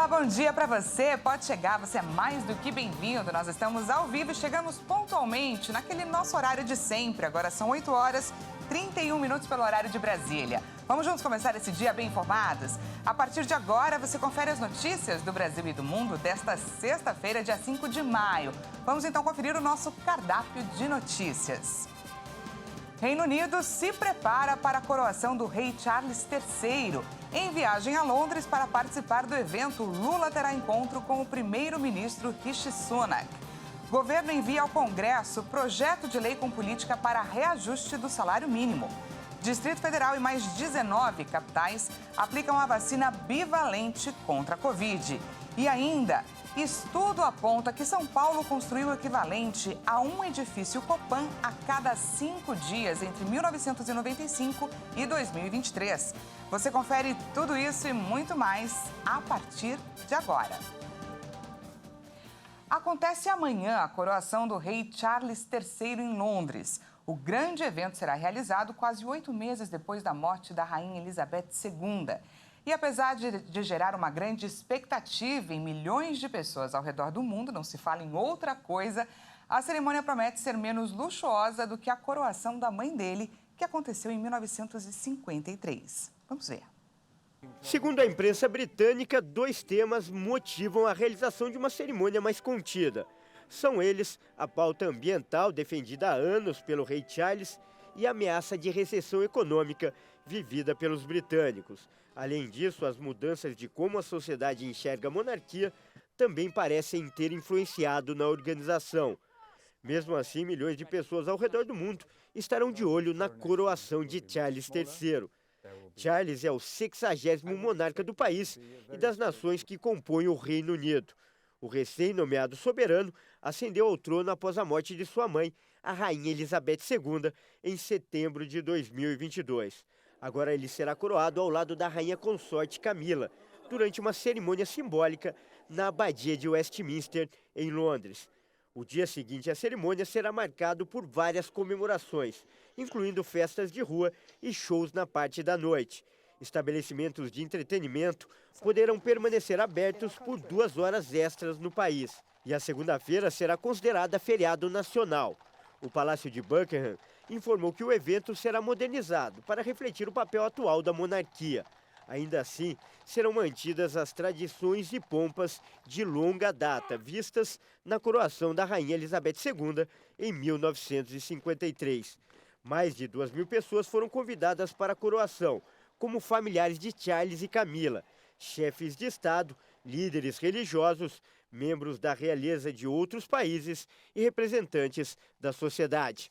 Olá, bom dia para você. Pode chegar, você é mais do que bem-vindo. Nós estamos ao vivo e chegamos pontualmente naquele nosso horário de sempre. Agora são 8 horas 31 minutos pelo horário de Brasília. Vamos juntos começar esse dia bem informados? A partir de agora, você confere as notícias do Brasil e do mundo desta sexta-feira, dia 5 de maio. Vamos então conferir o nosso cardápio de notícias. Reino Unido se prepara para a coroação do rei Charles III. Em viagem a Londres para participar do evento, Lula terá encontro com o primeiro-ministro Rishi Sunak. Governo envia ao Congresso projeto de lei com política para reajuste do salário mínimo. Distrito Federal e mais 19 capitais aplicam a vacina bivalente contra a Covid. E ainda, estudo aponta que São Paulo construiu o equivalente a um edifício Copan a cada 5 dias entre 1995 e 2023. Você confere tudo isso e muito mais a partir de agora. Acontece amanhã a coroação do rei Charles III em Londres. O grande evento será realizado quase 8 meses depois da morte da rainha Elizabeth II. E apesar de gerar uma grande expectativa em milhões de pessoas ao redor do mundo, não se fala em outra coisa, a cerimônia promete ser menos luxuosa do que a coroação da mãe dele, que aconteceu em 1953. Vamos ver. Segundo a imprensa britânica, 2 temas motivam a realização de uma cerimônia mais contida. São eles a pauta ambiental defendida há anos pelo rei Charles e a ameaça de recessão econômica vivida pelos britânicos. Além disso, as mudanças de como a sociedade enxerga a monarquia também parecem ter influenciado na organização. Mesmo assim, milhões de pessoas ao redor do mundo estarão de olho na coroação de Charles III. Charles é o 60º monarca do país e das nações que compõem o Reino Unido. O recém-nomeado soberano ascendeu ao trono após a morte de sua mãe, a rainha Elizabeth II, em setembro de 2022. Agora ele será coroado ao lado da rainha consorte Camila, durante uma cerimônia simbólica na abadia de Westminster, em Londres. O dia seguinte à cerimônia será marcado por várias comemorações, incluindo festas de rua e shows na parte da noite. Estabelecimentos de entretenimento poderão permanecer abertos por 2 horas extras no país. E a segunda-feira será considerada feriado nacional. O Palácio de Buckingham informou que o evento será modernizado para refletir o papel atual da monarquia. Ainda assim, serão mantidas as tradições e pompas de longa data vistas na coroação da rainha Elizabeth II em 1953. Mais de 2.000 pessoas foram convidadas para a coroação, como familiares de Charles e Camila, chefes de Estado, líderes religiosos, membros da realeza de outros países e representantes da sociedade.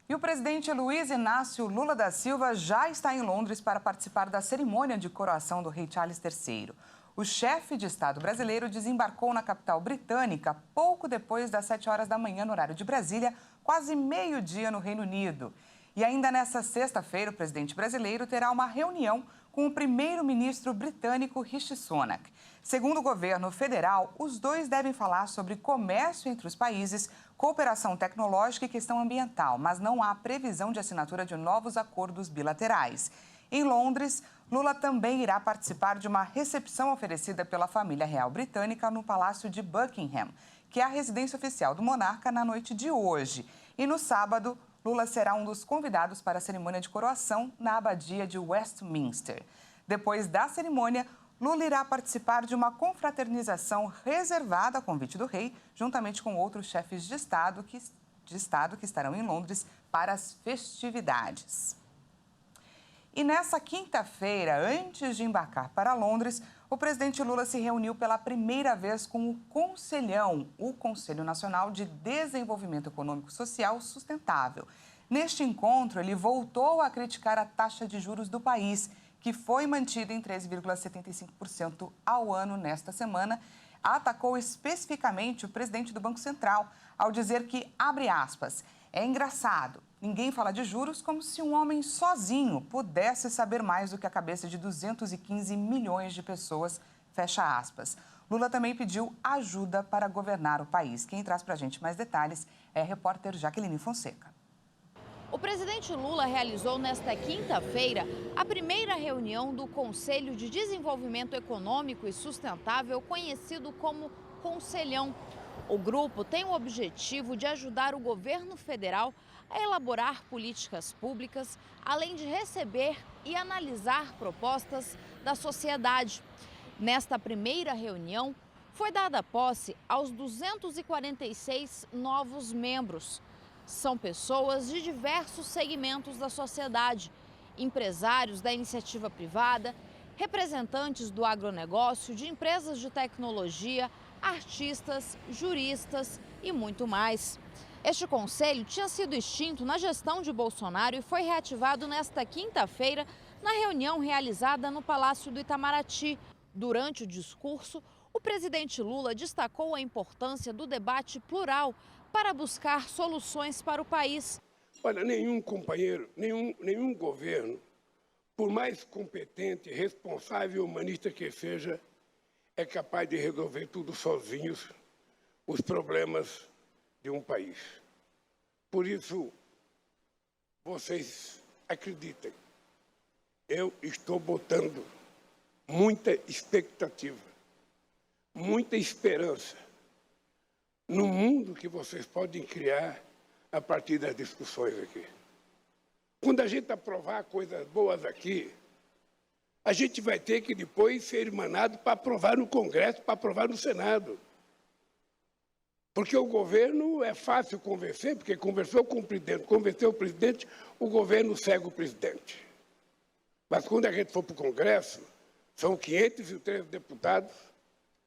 E o presidente Luiz Inácio Lula da Silva já está em Londres para participar da cerimônia de coroação do rei Charles III. O chefe de Estado brasileiro desembarcou na capital britânica pouco depois das 7 horas da manhã no horário de Brasília, quase meio-dia no Reino Unido. E ainda nesta sexta-feira, o presidente brasileiro terá uma reunião com o primeiro-ministro britânico Rishi Sunak. Segundo o governo federal, os dois devem falar sobre comércio entre os países, cooperação tecnológica e questão ambiental, mas não há previsão de assinatura de novos acordos bilaterais. Em Londres, Lula também irá participar de uma recepção oferecida pela família real britânica no Palácio de Buckingham, que é a residência oficial do monarca, na noite de hoje. E no sábado, Lula será um dos convidados para a cerimônia de coroação na abadia de Westminster. Depois da cerimônia, Lula irá participar de uma confraternização reservada a convite do rei, juntamente com outros chefes de Estado que estarão em Londres para as festividades. E nessa quinta-feira, antes de embarcar para Londres, o presidente Lula se reuniu pela primeira vez com o Conselhão, o Conselho Nacional de Desenvolvimento Econômico e Social Sustentável. Neste encontro, ele voltou a criticar a taxa de juros do país, que foi mantida em 13,75% ao ano nesta semana. Atacou especificamente o presidente do Banco Central, ao dizer que, abre aspas, é engraçado, ninguém fala de juros como se um homem sozinho pudesse saber mais do que a cabeça de 215 milhões de pessoas, fecha aspas. Lula também pediu ajuda para governar o país. Quem traz para a gente mais detalhes é a repórter Jaqueline Fonseca. O presidente Lula realizou nesta quinta-feira a primeira reunião do Conselho de Desenvolvimento Econômico e Sustentável, conhecido como Conselhão. O grupo tem o objetivo de ajudar o governo federal a elaborar políticas públicas, além de receber e analisar propostas da sociedade. Nesta primeira reunião, foi dada posse aos 246 novos membros. São pessoas de diversos segmentos da sociedade, empresários da iniciativa privada, representantes do agronegócio, de empresas de tecnologia, artistas, juristas e muito mais. Este conselho tinha sido extinto na gestão de Bolsonaro e foi reativado nesta quinta-feira na reunião realizada no Palácio do Itamaraty. Durante o discurso, o presidente Lula destacou a importância do debate plural para buscar soluções para o país. Olha, nenhum companheiro, nenhum governo, por mais competente, responsável e humanista que seja, é capaz de resolver tudo sozinhos os problemas de um país. Por isso, vocês acreditem, eu estou botando muita expectativa, muita esperança no mundo que vocês podem criar a partir das discussões aqui. Quando a gente aprovar coisas boas aqui, a gente vai ter que depois ser emanado para aprovar no Congresso, para aprovar no Senado. Porque o governo é fácil convencer, porque conversou com o presidente, convenceu o presidente, o governo segue o presidente. Mas quando a gente for para o Congresso, são 513 deputados,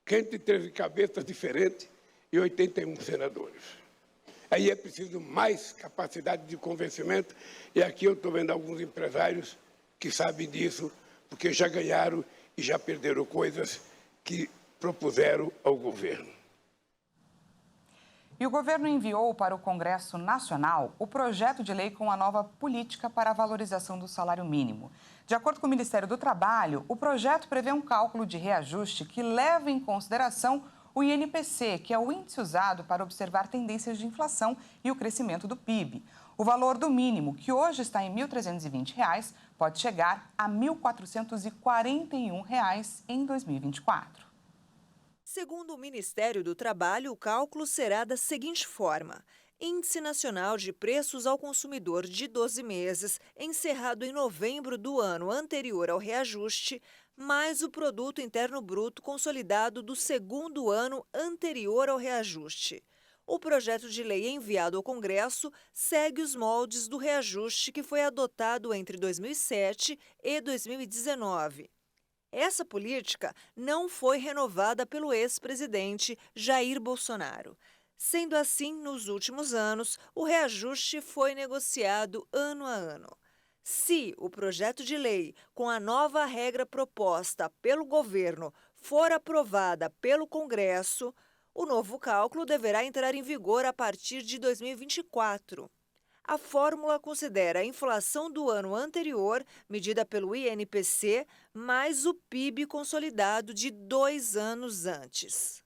513 cabeças diferentes e 81 senadores. Aí é preciso mais capacidade de convencimento, e aqui eu estou vendo alguns empresários que sabem disso, porque já ganharam e já perderam coisas que propuseram ao governo. E o governo enviou para o Congresso Nacional o projeto de lei com a nova política para a valorização do salário mínimo. De acordo com o Ministério do Trabalho, o projeto prevê um cálculo de reajuste que leva em consideração o INPC, que é o índice usado para observar tendências de inflação e o crescimento do PIB. O valor do mínimo, que hoje está em R$ 1.320, pode chegar a R$ 1.441 em 2024. Segundo o Ministério do Trabalho, o cálculo será da seguinte forma: Índice Nacional de Preços ao Consumidor de 12 meses, encerrado em novembro do ano anterior ao reajuste, mais o Produto Interno Bruto consolidado do segundo ano anterior ao reajuste. O projeto de lei enviado ao Congresso segue os moldes do reajuste que foi adotado entre 2007 e 2019. Essa política não foi renovada pelo ex-presidente Jair Bolsonaro. Sendo assim, nos últimos anos, o reajuste foi negociado ano a ano. Se o projeto de lei, com a nova regra proposta pelo governo, for aprovada pelo Congresso, o novo cálculo deverá entrar em vigor a partir de 2024. A fórmula considera a inflação do ano anterior, medida pelo INPC, mais o PIB consolidado de 2 anos antes.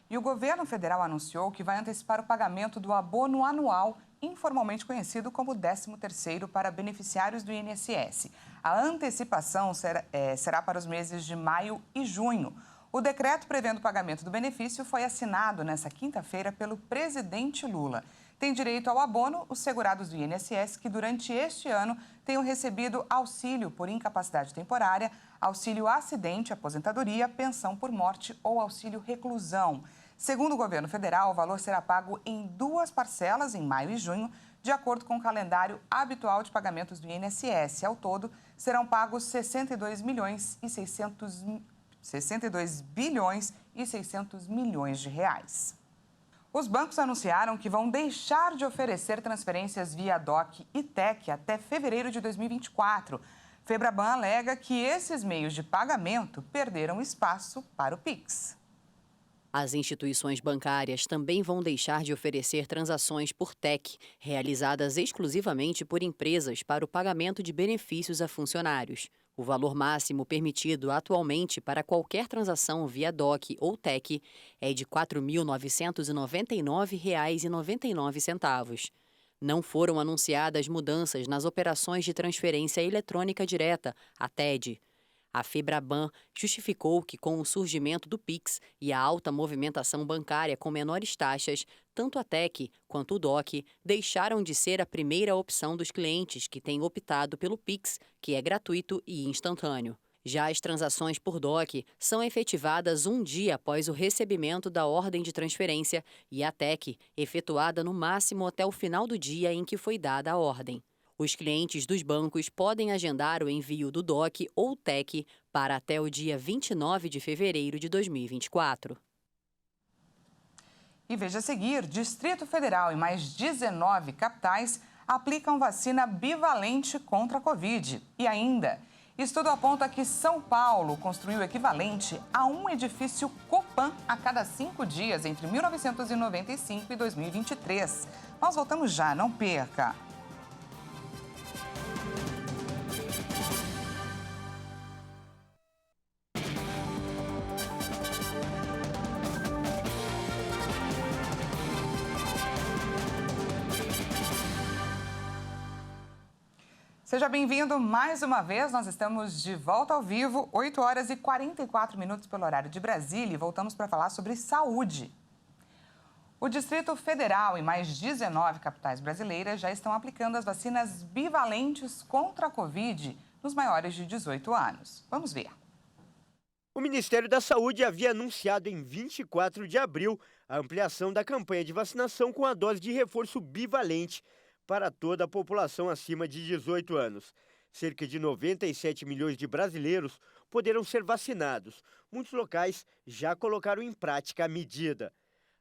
E o governo federal anunciou que vai antecipar o pagamento do abono anual, informalmente conhecido como 13º, para beneficiários do INSS. A antecipação será para os meses de maio e junho. O decreto prevendo o pagamento do benefício foi assinado nesta quinta-feira pelo presidente Lula. Tem direito ao abono os segurados do INSS que, durante este ano, tenham recebido auxílio por incapacidade temporária, auxílio acidente, aposentadoria, pensão por morte ou auxílio reclusão. Segundo o governo federal, o valor será pago em 2 parcelas, em maio e junho, de acordo com o calendário habitual de pagamentos do INSS. Ao todo, serão pagos 62 bilhões e 600 milhões de reais. Os bancos anunciaram que vão deixar de oferecer transferências via DOC e TEC até fevereiro de 2024. Febraban alega que esses meios de pagamento perderam espaço para o Pix. As instituições bancárias também vão deixar de oferecer transações por TEC, realizadas exclusivamente por empresas para o pagamento de benefícios a funcionários. O valor máximo permitido atualmente para qualquer transação via DOC ou TEC é de R$ 4.999,99. Não foram anunciadas mudanças nas operações de transferência eletrônica direta, a TED. A Febraban justificou que, com o surgimento do Pix e a alta movimentação bancária com menores taxas, tanto a TEC quanto o DOC deixaram de ser a primeira opção dos clientes que têm optado pelo Pix, que é gratuito e instantâneo. Já as transações por DOC são efetivadas um dia após o recebimento da ordem de transferência e a TEC efetuada no máximo até o final do dia em que foi dada a ordem. Os clientes dos bancos podem agendar o envio do DOC ou TEC para até o dia 29 de fevereiro de 2024. E veja a seguir, Distrito Federal e mais 19 capitais aplicam vacina bivalente contra a Covid. E ainda, estudo aponta que São Paulo construiu o equivalente a um edifício Copan a cada 5 dias entre 1995 e 2023. Nós voltamos já, não perca! Seja bem-vindo mais uma vez, nós estamos de volta ao vivo, 8 horas e 44 minutos pelo horário de Brasília e voltamos para falar sobre saúde. O Distrito Federal e mais 19 capitais brasileiras já estão aplicando as vacinas bivalentes contra a Covid nos maiores de 18 anos. Vamos ver. O Ministério da Saúde havia anunciado em 24 de abril a ampliação da campanha de vacinação com a dose de reforço bivalente para toda a população acima de 18 anos. Cerca de 97 milhões de brasileiros poderão ser vacinados. Muitos locais já colocaram em prática a medida.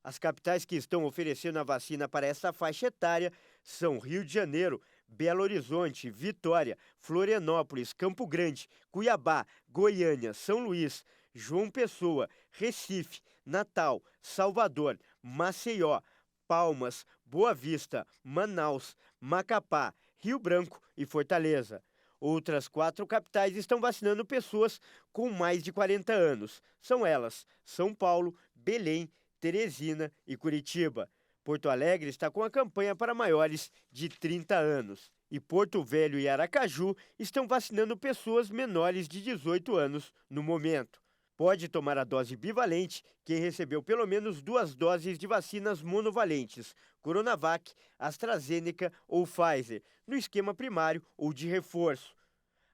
As capitais que estão oferecendo a vacina para essa faixa etária são Rio de Janeiro, Belo Horizonte, Vitória, Florianópolis, Campo Grande, Cuiabá, Goiânia, São Luís, João Pessoa, Recife, Natal, Salvador, Maceió, Palmas, Boa Vista, Manaus, Macapá, Rio Branco e Fortaleza. Outras 4 capitais estão vacinando pessoas com mais de 40 anos. São elas São Paulo, Belém, Teresina e Curitiba. Porto Alegre está com a campanha para maiores de 30 anos. E Porto Velho e Aracaju estão vacinando pessoas menores de 18 anos no momento. Pode tomar a dose bivalente quem recebeu pelo menos 2 doses de vacinas monovalentes, Coronavac, AstraZeneca ou Pfizer, no esquema primário ou de reforço.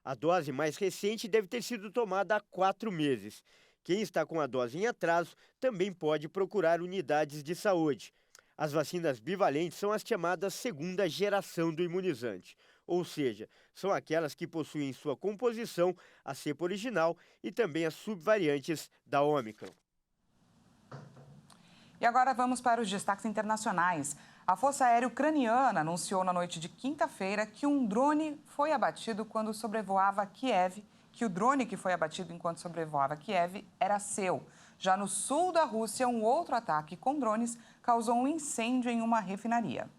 A dose mais recente deve ter sido tomada há 4 meses. Quem está com a dose em atraso também pode procurar unidades de saúde. As vacinas bivalentes são as chamadas segunda geração do imunizante, ou seja, são aquelas que possuem em sua composição a cepa original e também as subvariantes da Ômicron. E agora vamos para os destaques internacionais. A Força Aérea Ucraniana anunciou na noite de quinta-feira que um drone foi abatido quando sobrevoava Kiev, que o drone que foi abatido enquanto sobrevoava Kiev era seu. Já no sul da Rússia, um outro ataque com drones causou um incêndio em uma refinaria.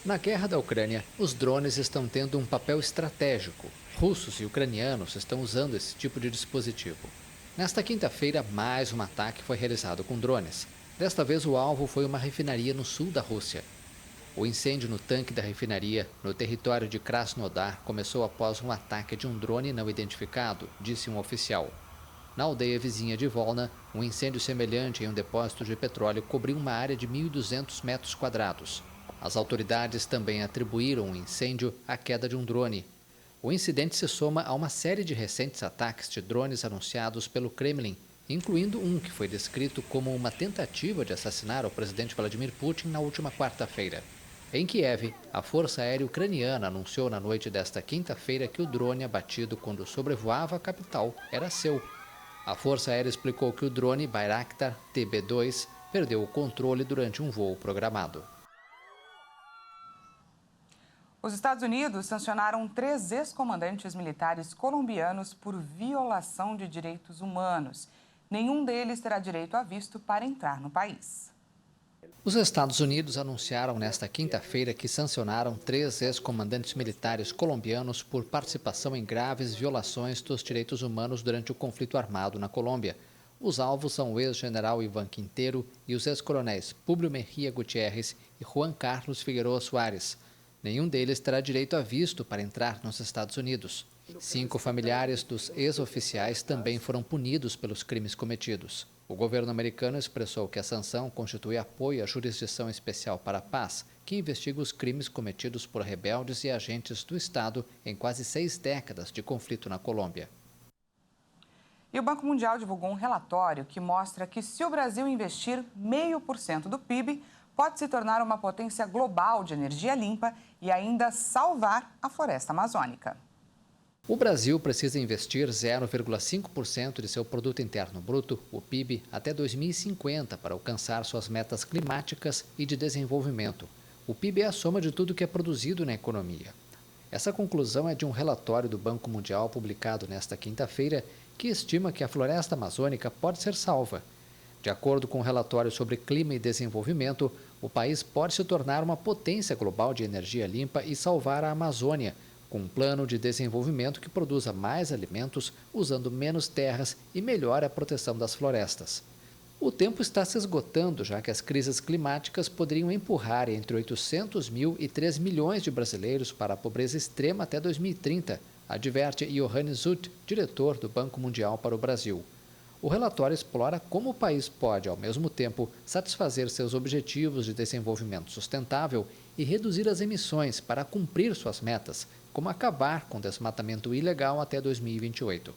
Na guerra da Ucrânia, os drones estão tendo um papel estratégico. Russos e ucranianos estão usando esse tipo de dispositivo. Nesta quinta-feira, mais um ataque foi realizado com drones. Desta vez, o alvo foi uma refinaria no sul da Rússia. O incêndio no tanque da refinaria, no território de Krasnodar, começou após um ataque de um drone não identificado, disse um oficial. Na aldeia vizinha de Volna, um incêndio semelhante em um depósito de petróleo cobriu uma área de 1.200 metros quadrados. As autoridades também atribuíram o incêndio à queda de um drone. O incidente se soma a uma série de recentes ataques de drones anunciados pelo Kremlin, incluindo um que foi descrito como uma tentativa de assassinar o presidente Vladimir Putin na última quarta-feira. Em Kiev, a Força Aérea Ucraniana anunciou na noite desta quinta-feira que o drone abatido quando sobrevoava a capital era seu. A Força Aérea explicou que o drone Bayraktar TB2 perdeu o controle durante um voo programado. Os Estados Unidos sancionaram 3 ex-comandantes militares colombianos por violação de direitos humanos. Nenhum deles terá direito a visto para entrar no país. Os Estados Unidos anunciaram nesta quinta-feira que sancionaram 3 ex-comandantes militares colombianos por participação em graves violações dos direitos humanos durante o conflito armado na Colômbia. Os alvos são o ex-general Ivan Quinteiro e os ex-coronéis Públio Mejia Gutierrez e Juan Carlos Figueroa Soares. Nenhum deles terá direito a visto para entrar nos Estados Unidos. 5 familiares dos ex-oficiais também foram punidos pelos crimes cometidos. O governo americano expressou que a sanção constitui apoio à Jurisdição Especial para a Paz, que investiga os crimes cometidos por rebeldes e agentes do Estado em quase 6 décadas de conflito na Colômbia. E o Banco Mundial divulgou um relatório que mostra que se o Brasil investir 0,5% do PIB, pode se tornar uma potência global de energia limpa e ainda salvar a floresta amazônica. O Brasil precisa investir 0,5% de seu produto interno bruto, o PIB, até 2050 para alcançar suas metas climáticas e de desenvolvimento. O PIB é a soma de tudo que é produzido na economia. Essa conclusão é de um relatório do Banco Mundial publicado nesta quinta-feira, que estima que a floresta amazônica pode ser salva. De acordo com o relatório sobre clima e desenvolvimento, o país pode se tornar uma potência global de energia limpa e salvar a Amazônia, com um plano de desenvolvimento que produza mais alimentos, usando menos terras e melhore a proteção das florestas. O tempo está se esgotando, já que as crises climáticas poderiam empurrar entre 800 mil e 3 milhões de brasileiros para a pobreza extrema até 2030, adverte Johannes Zutt, diretor do Banco Mundial para o Brasil. O relatório explora como o país pode, ao mesmo tempo, satisfazer seus objetivos de desenvolvimento sustentável e reduzir as emissões para cumprir suas metas, como acabar com o desmatamento ilegal até 2028.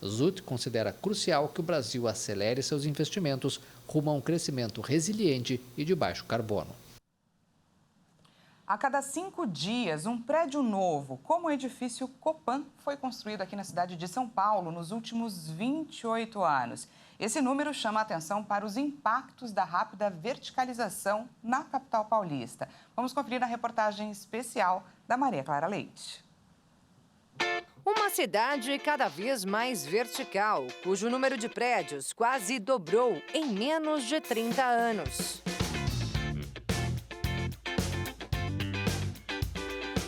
Zutt considera crucial que o Brasil acelere seus investimentos rumo a um crescimento resiliente e de baixo carbono. A cada 5 dias, um prédio novo, como o edifício Copan, foi construído aqui na cidade de São Paulo nos últimos 28 anos. Esse número chama a atenção para os impactos da rápida verticalização na capital paulista. Vamos conferir a reportagem especial da Maria Clara Leite. Uma cidade cada vez mais vertical, cujo número de prédios quase dobrou em menos de 30 anos.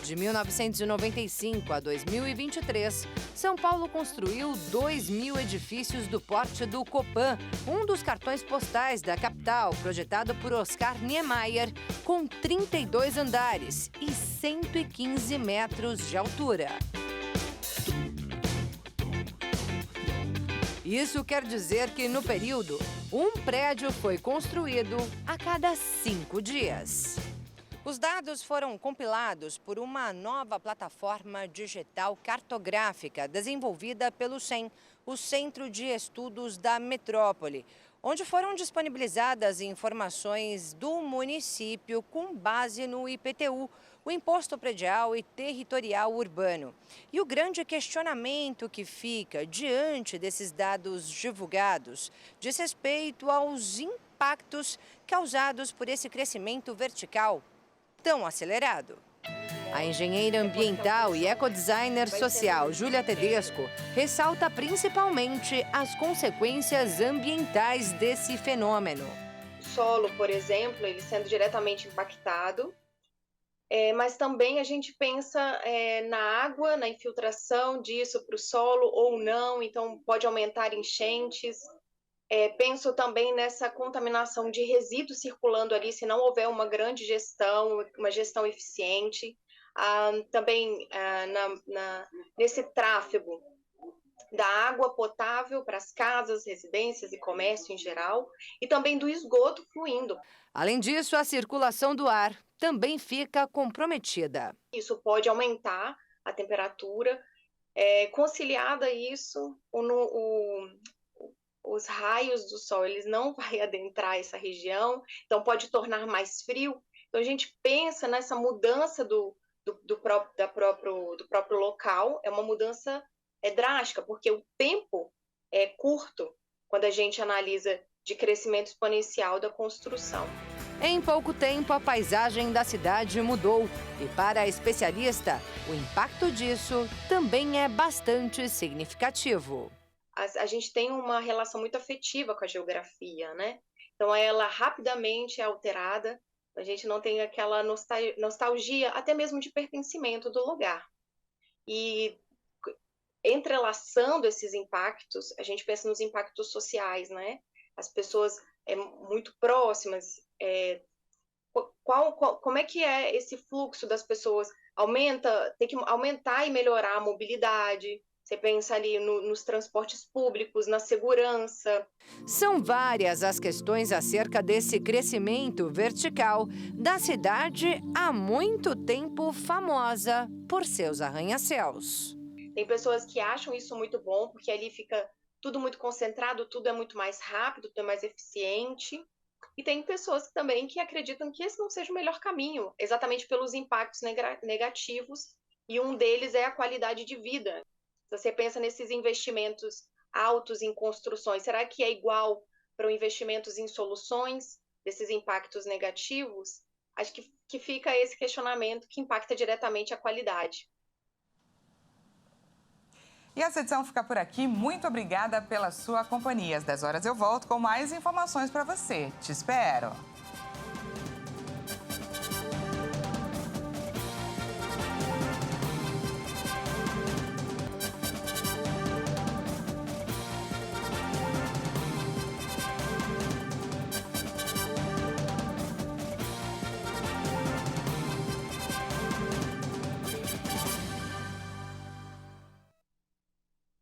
De 1995 a 2023, São Paulo construiu 2.000 edifícios do porte do Copan, um dos cartões postais da capital, projetado por Oscar Niemeyer, com 32 andares e 115 metros de altura. Isso quer dizer que, no período, um prédio foi construído a cada 5 dias. Os dados foram compilados por uma nova plataforma digital cartográfica desenvolvida pelo CEM, o Centro de Estudos da Metrópole, onde foram disponibilizadas informações do município com base no IPTU, o Imposto Predial e Territorial Urbano. E o grande questionamento que fica diante desses dados divulgados diz respeito aos impactos causados por esse crescimento vertical tão acelerado. A engenheira ambiental e ecodesigner social Júlia Tedesco ressalta principalmente as consequências ambientais desse fenômeno. O solo, por exemplo, ele sendo diretamente impactado, mas também a gente pensa na água, na infiltração disso para o solo ou não, então pode aumentar enchentes. Penso também nessa contaminação de resíduos circulando ali, se não houver uma grande gestão, uma gestão eficiente. Também nesse tráfego da água potável para as casas, residências e comércio em geral, e também do esgoto fluindo. Além disso, a circulação do ar também fica comprometida. Isso pode aumentar a temperatura, conciliada a isso, os raios do sol, eles não vão adentrar essa região, então pode tornar mais frio. Então a gente pensa nessa mudança do próprio local, é uma mudança drástica, porque o tempo é curto quando a gente analisa de crescimento exponencial da construção. Em pouco tempo, a paisagem da cidade mudou e, para a especialista, o impacto disso também é bastante significativo. A gente tem uma relação muito afetiva com a geografia, né? Então, ela rapidamente é alterada, a gente não tem aquela nostalgia, até mesmo de pertencimento do lugar. E entrelaçando esses impactos, a gente pensa nos impactos sociais, né? As pessoas muito próximas, como é que é esse fluxo das pessoas? Tem que aumentar e melhorar a mobilidade. Você pensa ali nos transportes públicos, na segurança. São várias as questões acerca desse crescimento vertical da cidade há muito tempo famosa por seus arranha-céus. Tem pessoas que acham isso muito bom, porque ali fica tudo muito concentrado, tudo é muito mais rápido, tudo é mais eficiente. E tem pessoas também que acreditam que esse não seja o melhor caminho, exatamente pelos impactos negativos, e um deles é a qualidade de vida. Se você pensa nesses investimentos altos em construções, será que é igual para investimentos em soluções desses impactos negativos? Acho que fica esse questionamento que impacta diretamente a qualidade. E essa edição fica por aqui. Muito obrigada pela sua companhia. Às 10 horas eu volto com mais informações para você. Te espero!